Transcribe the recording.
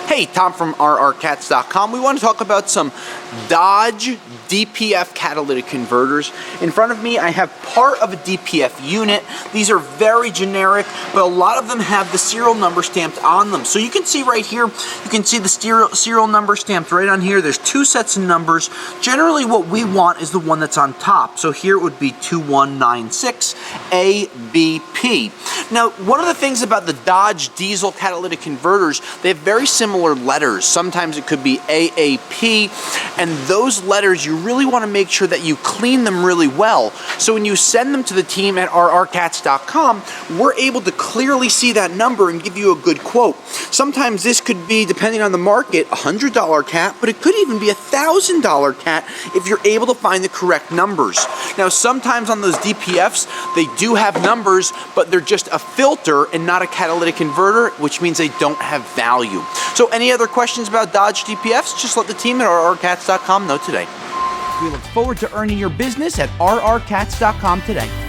Hey, Tom from rrcats.com. We want to talk about some Dodge DPF catalytic converters. In front of me, I have part of a DPF unit. These are very generic, but a lot of them have the serial number stamped on them. So you can see right here, you can see the serial number stamped right on here. There's two sets of numbers. Generally, what we want is the one that's on top. So here it would be 2196 ABP. Now, one of the things about the Dodge diesel catalytic converters, they have very similar letters. Sometimes it could be AAP, and those letters, you really want to make sure that you clean them really well. So when you send them to the team at rrcats.com, we're able to clearly see that number and give you a good quote. Sometimes this could be, depending on the market, a $100 cat, but it could even be a $1,000 cat if you're able to find the correct numbers. Now, sometimes on those DPFs, they do have numbers, but they're just a filter and not a catalytic converter, which means they don't have value. So any other questions about Dodge DPFs, just let the team at rrcats.com know today. We look forward to earning your business at rrcats.com today.